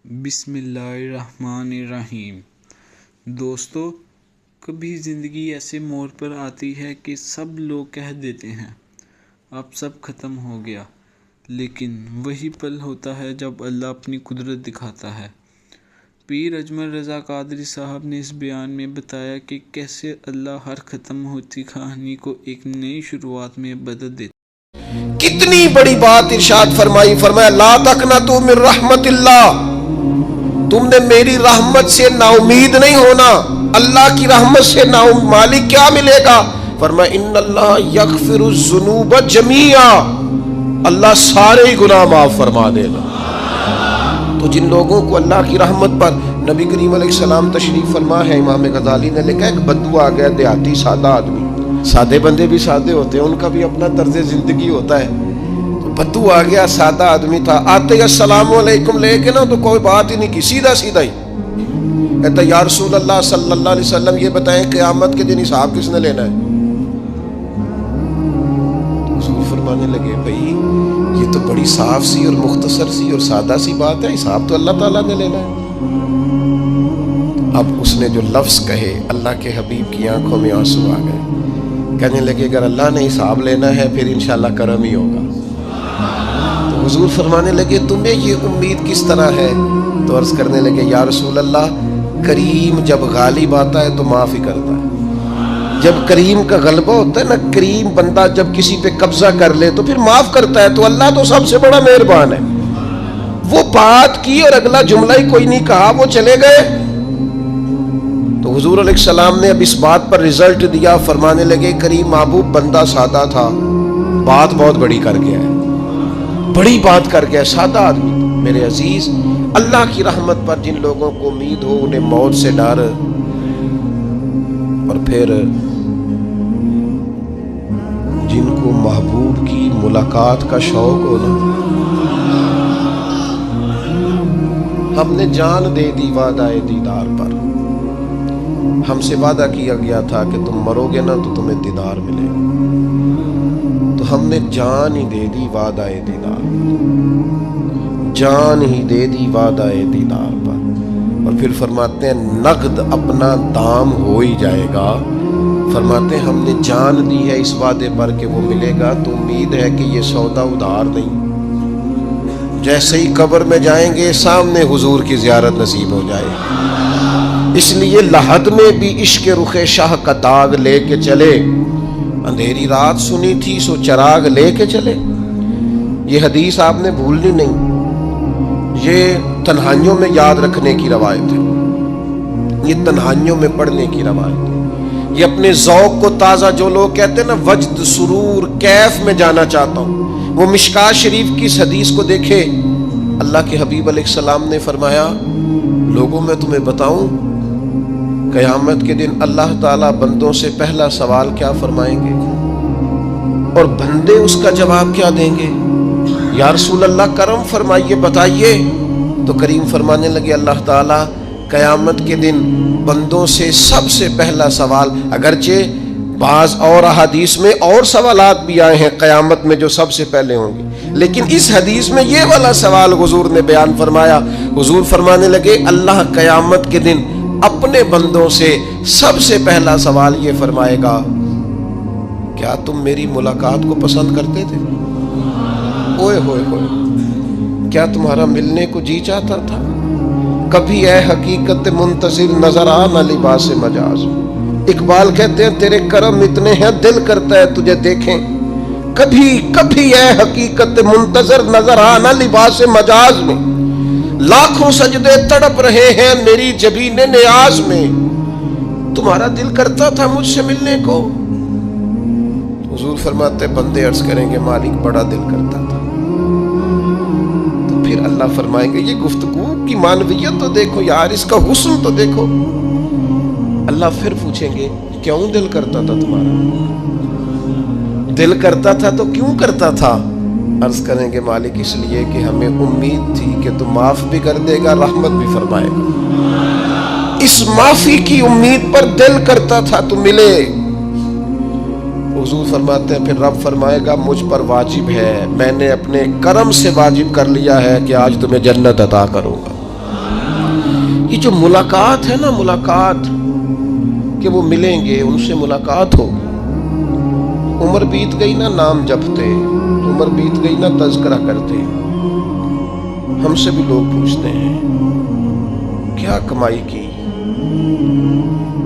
بسم اللہ الرحمن الرحیم۔ دوستو، کبھی زندگی ایسے موڑ پر آتی ہے کہ سب لوگ کہہ دیتے ہیں اب سب ختم ہو گیا، لیکن وہی پل ہوتا ہے جب اللہ اپنی قدرت دکھاتا ہے۔ پیر اجمل رضا قادری صاحب نے اس بیان میں بتایا کہ کیسے اللہ ہر ختم ہوتی کہانی کو ایک نئی شروعات میں بدل دیتا ہے۔ کتنی بڑی بات ارشاد فرمایا لا تقنطوا من رحمت اللہ، تم نے میری رحمت سے نا امید نہیں ہونا۔ اللہ کی رحمت سے نا مالک کیا ملے گا؟ فرمایا ان اللہ یغفر الذنوب جميعا، اللہ سارے گناہ معاف فرما دے گا۔ تو جن لوگوں کو اللہ کی رحمت پر نبی کریم علیہ السلام تشریف فرما ہے، امام غزالی نے لکھا ایک بدو آ گیا، دیہاتی سادہ آدمی، سادے بندے بھی سادے ہوتے ہیں، ان کا بھی اپنا طرز زندگی ہوتا ہے۔ بدو آ گیا، سادہ آدمی تھا، آتے السلام علیکم لے کے نا تو کوئی بات ہی نہیں کی، سیدھا سیدھا ہی کہتا یا رسول اللہ صلی اللہ علیہ وسلم یہ بتائیں قیامت کے دن حساب کس نے لینا ہے؟ حضور فرمانے لگے بھائی یہ تو بڑی صاف سی اور مختصر سی اور سادہ سی بات ہے، حساب تو اللہ تعالیٰ نے لینا ہے۔ اب اس نے جو لفظ کہے اللہ کے حبیب کی آنکھوں میں آنسو آ گئے، کہنے لگے اگر اللہ نے حساب لینا ہے پھر انشاءاللہ کرم ہی ہوگا۔ تو حضور فرمانے لگے تمہیں یہ امید کس طرح ہے؟ تو عرض کرنے لگے یا رسول اللہ کریم جب غالب آتا ہے تو معاف ہی کرتا ہے۔ جب کریم کا غلبہ ہوتا ہے نا، کریم بندہ جب کسی پہ قبضہ کر لے تو پھر معاف کرتا ہے، تو اللہ تو سب سے بڑا مہربان ہے۔ وہ بات کی اور اگلا جملہ ہی کوئی نہیں کہا، وہ چلے گئے۔ تو حضور علیہ السلام نے اب اس بات پر رزلٹ دیا، فرمانے لگے کریم محبوب بندہ سادہ تھا، بات بہت بڑی کر گیا ہے، بڑی بات کر گیا، سادہ آدمی۔ میرے عزیز، اللہ کی رحمت پر جن لوگوں کو امید ہو انہیں موت سے ڈر اور پھر جن کو محبوب کی ملاقات کا شوق ہو نا، ہم نے جان دے دی وعدہ دیدار پر، ہم سے وعدہ کیا گیا تھا کہ تم مرو گے نا تو تمہیں دیدار ملے گا، تو ہم نے جان ہی دے دی وعدہ دیدار پر، جان ہی دے دی وعدہ دیدار پر۔ اور پھر فرماتے ہیں نقد اپنا دام ہو ہی جائے گا، فرماتے ہیں ہم نے جان دی ہے اس وعدے پر کہ وہ ملے گا، تو امید ہے کہ یہ سودا ادھار نہیں۔ جیسے ہی قبر میں جائیں گے سامنے حضور کی زیارت نصیب ہو جائے گی۔ اس لیے لحد میں بھی عشق رخ شاہ کا داغ لے کے چلے، اندھیری رات سنی تھی سو چراغ لے کے چلے۔ یہ حدیث آپ نے بھولنی نہیں، یہ تنہائیوں میں یاد رکھنے کی روایت ہے، یہ تنہائیوں میں پڑھنے کی روایت ہے۔ یہ اپنے ذوق کو تازہ، جو لوگ کہتے ہیں نا وجد سرور کیف میں جانا چاہتا ہوں، وہ مشکات شریف کی اس حدیث کو دیکھے۔ اللہ کے حبیب علیہ السلام نے فرمایا لوگوں میں تمہیں بتاؤں قیامت کے دن اللہ تعالیٰ بندوں سے پہلا سوال کیا فرمائیں گے اور بندے اس کا جواب کیا دیں گے؟ یا رسول اللہ کرم فرمائیے بتائیے۔ تو کریم فرمانے لگے اللہ تعالیٰ قیامت کے دن بندوں سے سب سے پہلا سوال، اگرچہ بعض اور احادیث میں اور سوالات بھی آئے ہیں قیامت میں جو سب سے پہلے ہوں گے، لیکن اس حدیث میں یہ والا سوال حضور نے بیان فرمایا۔ حضور فرمانے لگے اللہ قیامت کے دن اپنے بندوں سے سب سے پہلا سوال یہ فرمائے گا کیا تم میری ملاقات کو پسند کرتے تھے؟ اوئے ہوئے ہوئے، کیا تمہارا ملنے کو جی چاہتا تھا؟ کبھی اے حقیقت منتظر نظر آ نہ لباس مجاز۔ اقبال کہتے ہیں تیرے کرم اتنے ہیں دل کرتا ہے تجھے دیکھیں، کبھی کبھی اے حقیقت منتظر نظر آ نہ لباس مجاز میں، لاکھوں سجدے تڑپ رہے ہیں میری جبین نیاز میں، تمہارا دل کرتا تھا مجھ سے ملنے کو؟ حضور فرماتے بندے عرض کریں گے مالک بڑا دل کرتا تھا۔ تو پھر اللہ فرمائیں گے یہ گفتگو کی معنویت تو دیکھو یار، اس کا حسن تو دیکھو۔ اللہ پھر پوچھیں گے کیوں دل کرتا تھا تمہارا؟ دل کرتا تھا تو کیوں کرتا تھا؟ عرض کریں گے مالک اس لیے کہ ہمیں امید تھی کہ تو معاف بھی کر دے گا، رحمت بھی فرمائے گا، اس معافی کی امید پر دل کرتا تھا تو ملے۔ حضور فرماتے ہیں پھر رب فرمائے گا مجھ پر واجب ہے، میں نے اپنے کرم سے واجب کر لیا ہے کہ آج تمہیں جنت عطا کروں گا۔ یہ جو ملاقات ہے نا، ملاقات کہ وہ ملیں گے، ان سے ملاقات ہوگی. عمر بیت گئی نا نام جپتے، عمر بیت گئی نا تذکرہ کرتے. ہم سے بھی لوگ پوچھتے ہیں کیا کمائی کی،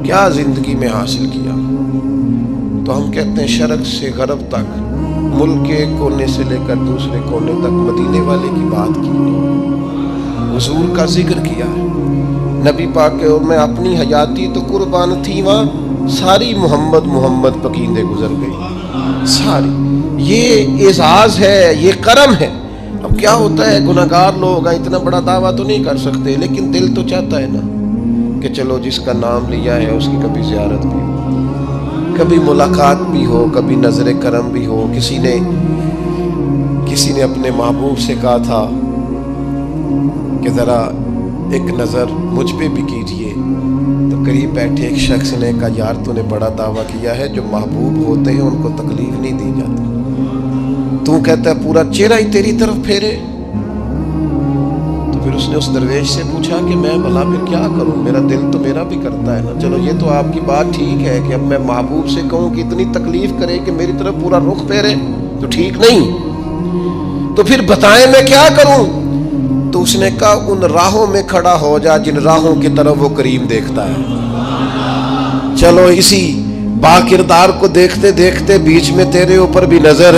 کیا زندگی میں حاصل کیا، تو ہم کہتے ہیں شرق سے غرب تک، ملک کے ایک کونے سے لے کر دوسرے کونے تک مدینے والے کی بات کی، حضور کا ذکر کیا ہے. نبی پاک کے میں اپنی حیاتی تو قربان تھی، وہاں ساری محمد محمد پکیندے گزر گئی ساری. یہ اعزاز ہے، یہ کرم ہے. اب کیا ہوتا ہے، گناہگار لوگ ہیں، اتنا بڑا دعویٰ تو نہیں کر سکتے، لیکن دل تو چاہتا ہے نا کہ چلو جس کا نام لیا ہے اس کی کبھی زیارت بھی ہو، کبھی ملاقات بھی ہو، کبھی نظر کرم بھی ہو. کسی نے اپنے محبوب سے کہا تھا کہ ذرا ایک نظر مجھ پہ بھی کیجئے، تو قریب بیٹھے ایک شخص نے کہا یار تو نے بڑا دعویٰ کیا ہے، جو محبوب ہوتے ہیں ان کو تکلیف نہیں دی جاتی، تو کہتا ہے پورا چہرہ ہی تیری طرف پھیرے. تو پھر اس نے اس درویش سے پوچھا کہ میں بھلا پھر کیا کروں، میرا دل تو میرا بھی کرتا ہے نا. چلو یہ تو آپ کی بات ٹھیک ہے کہ اب میں محبوب سے کہوں کہ اتنی تکلیف کرے کہ میری طرف پورا رخ پھیرے تو ٹھیک نہیں، تو پھر بتائیں میں کیا کروں. تو اس نے کہا ان راہوں میں کھڑا ہو جا جن راہوں کی طرف وہ کریم دیکھتا ہے. چلو اسی با کردار کو دیکھتے دیکھتے بیچ میں تیرے اوپر بھی نظر،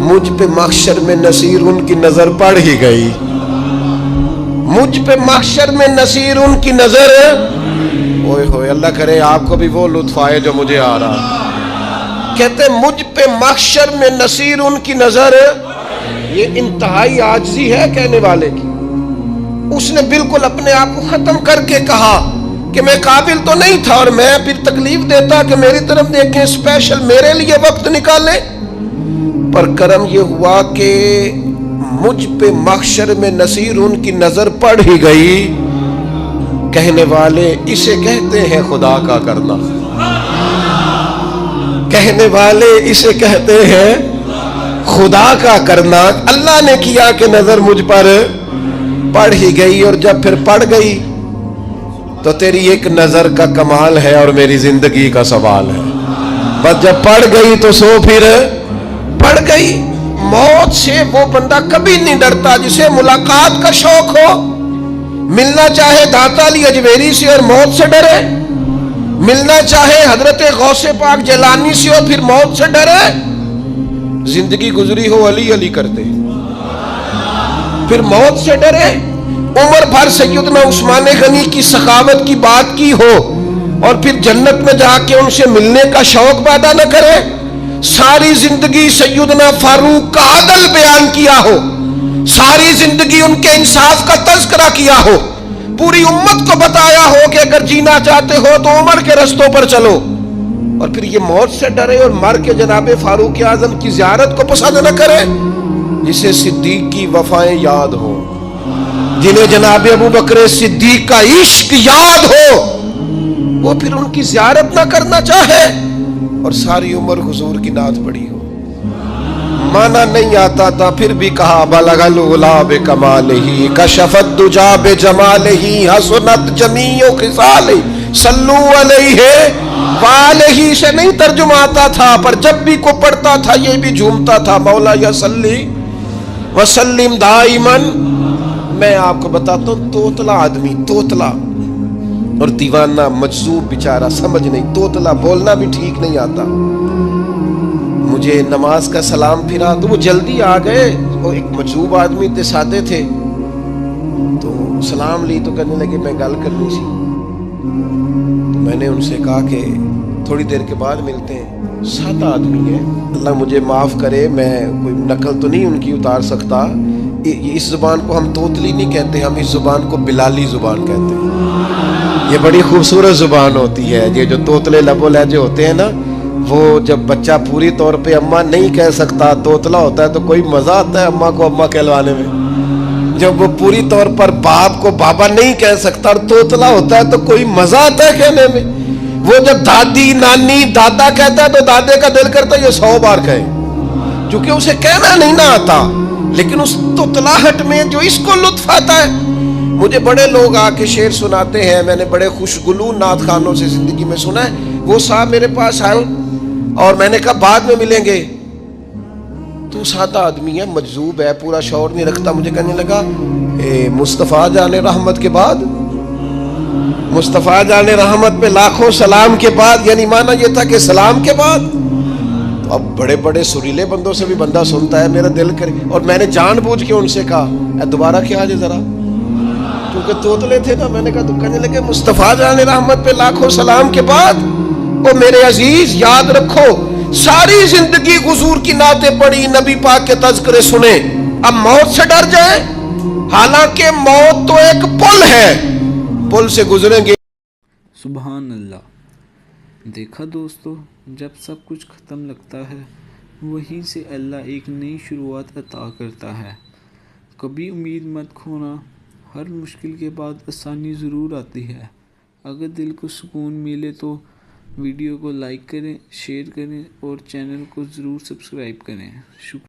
مجھ پہ محشر میں نصیر ان کی نظر پڑ ہی گئی، مجھ پہ محشر میں نصیر ان کی نظر. اوئے ہوئے اللہ کرے آپ کو بھی وہ لطف آئے جو مجھے آ رہا. کہتے مجھ پہ محشر میں نصیر ان کی نظر. یہ انتہائی عاجزی ہے کہنے والے کی. اس نے بالکل اپنے آپ کو ختم کر کے کہا کہ میں قابل تو نہیں تھا، اور میں پھر تکلیف دیتا کہ میری طرف دیکھیں، اسپیشل میرے لیے وقت نکالیں. پر کرم یہ ہوا کہ مجھ پہ محشر میں نصیر ان کی نظر پڑ ہی گئی. کہنے والے اسے کہتے ہیں خدا کا کرنا، کہنے والے اسے کہتے ہیں خدا کا کرنا. اللہ نے کیا کہ نظر مجھ پر پڑ ہی گئی، اور جب پھر پڑ گئی تو تیری ایک نظر کا کمال ہے اور میری زندگی کا سوال ہے. بس جب پڑ گئی تو سو پھر پڑ گئی. موت سے وہ بندہ کبھی نہیں ڈرتا جسے ملاقات کا شوق ہو. ملنا چاہے داتا علی اجویری سے اور موت سے ڈرے، ملنا چاہے حضرت غوث پاک جیلانی سے اور پھر موت سے ڈرے. زندگی گزری ہو علی علی کرتے پھر موت سے ڈرے. عمر بھر سیدنا عثمان غنی کی سخاوت کی بات کی ہو اور پھر جنت میں جا کے ان سے ملنے کا شوق پیدا نہ کرے. ساری زندگی سیدنا فاروق کا عدل بیان کیا ہو، ساری زندگی ان کے انصاف کا تذکرہ کیا ہو، پوری امت کو بتایا ہو کہ اگر جینا چاہتے ہو تو عمر کے رستوں پر چلو، اور پھر یہ موت سے ڈرے اور مر کے جناب فاروق اعظم کی زیارت کو پسند نہ کرے. جسے صدیق کی وفائیں یاد ہو، جنہیں جناب ابو بکر صدیق کا عشق یاد ہو، وہ پھر ان کی زیارت نہ کرنا چاہے اور ساری عمر حضور کی نعت پڑھی ہو. مانا نہیں آتا تھا پھر بھی کہا بلغ العلا بکمالہ کشف الدجا بجمالہ حسنت جمیع خصالہ صلو علیہ والہ. سے نہیں ترجمہ آتا تھا پر جب بھی کو پڑھتا تھا یہ بھی جھومتا تھا مولا یا صلی وسلم دائماً. میں آپ کو بتاتا ہوں توتلا آدمی، توتلا اور دیوانہ مجذوب بیچارہ، سمجھ نہیں، توتلا بولنا بھی ٹھیک نہیں آتا. مجھے نماز کا سلام پھرا تو وہ جلدی آ گئے، وہ ایک مجذوب آدمی تھے، سادے تھے، تو سلام لی تو کہنے لگے میں گل کرنی سی. تو میں نے ان سے کہا کہ تھوڑی دیر کے بعد ملتے ہیں. سادہ آدمی ہے، اللہ مجھے معاف کرے، میں کوئی نقل تو نہیں ان کی اتار سکتا. اس زبان کو ہم توتلی نہیں کہتے، ہم اس زبان کو بلالی زبان کہتے ہیں. یہ بڑی خوبصورت زبان ہوتی ہے. یہ جو توتلے لب و لہجے ہوتے ہیں نا، وہ جب بچہ پوری طور پہ اماں نہیں کہہ سکتا، توتلا ہوتا ہے تو کوئی مزہ آتا ہے اماں کو اماں کہلوانے میں. جب وہ پوری طور پر باپ کو بابا نہیں کہہ سکتا اور توتلا ہوتا ہے تو کوئی مزہ آتا ہے کہنے میں. وہ جب دادی نانی دادا کہتا ہے تو دادے کا دل کرتا ہے یہ 100 بار کہے، چونکہ اسے کہنا نہیں نہ آتا. لیکن اس توتلاہٹ میں جو اس کو لطف آتا ہے مجھے بڑے لوگ آ کے شعر سناتے ہیں, میں نے بڑے خوشگلو نعت خوانوں سے زندگی میں سنا ہے. وہ صاحب میرے پاس آئے اور میں نے کہا بعد میں ملیں گے. تو سادہ آدمی ہے, مجذوب ہے, پورا شعور نہیں رکھتا. مجھے کہنے لگا مصطفیٰ جان رحمت کے بعد, مصطفیٰ جان رحمت پہ لاکھوں سلام کے بعد, یعنی معنی یہ تھا کہ سلام کے بعد. تو اب بڑے بڑے سریلے بندوں سے بھی بندہ سنتا ہے, میرا دل کرے. اور میں نے جان بوجھ کے ان سے کہا دوبارہ کیا آجے ذرا, کیونکہ توتلے تھے نا. میں نے کہا تو کہنے لگے مصطفیٰ جان رحمت پہ لاکھوں سلام کے بعد. او میرے عزیز یاد رکھو, ساری زندگی حضور کی نعتیں پڑھی, نبی پاک کے تذکرے سنے, اب موت سے ڈر جائیں. حالانکہ موت تو ایک پل ہے, پل سے گزریں گے. سبحان اللہ. دیکھا دوستو, جب سب کچھ ختم لگتا ہے وہیں سے اللہ ایک نئی شروعات عطا کرتا ہے. کبھی امید مت کھونا, ہر مشکل کے بعد آسانی ضرور آتی ہے. اگر دل کو سکون ملے تو ویڈیو کو لائک کریں, شیئر کریں اور چینل کو ضرور سبسکرائب کریں. شکریہ.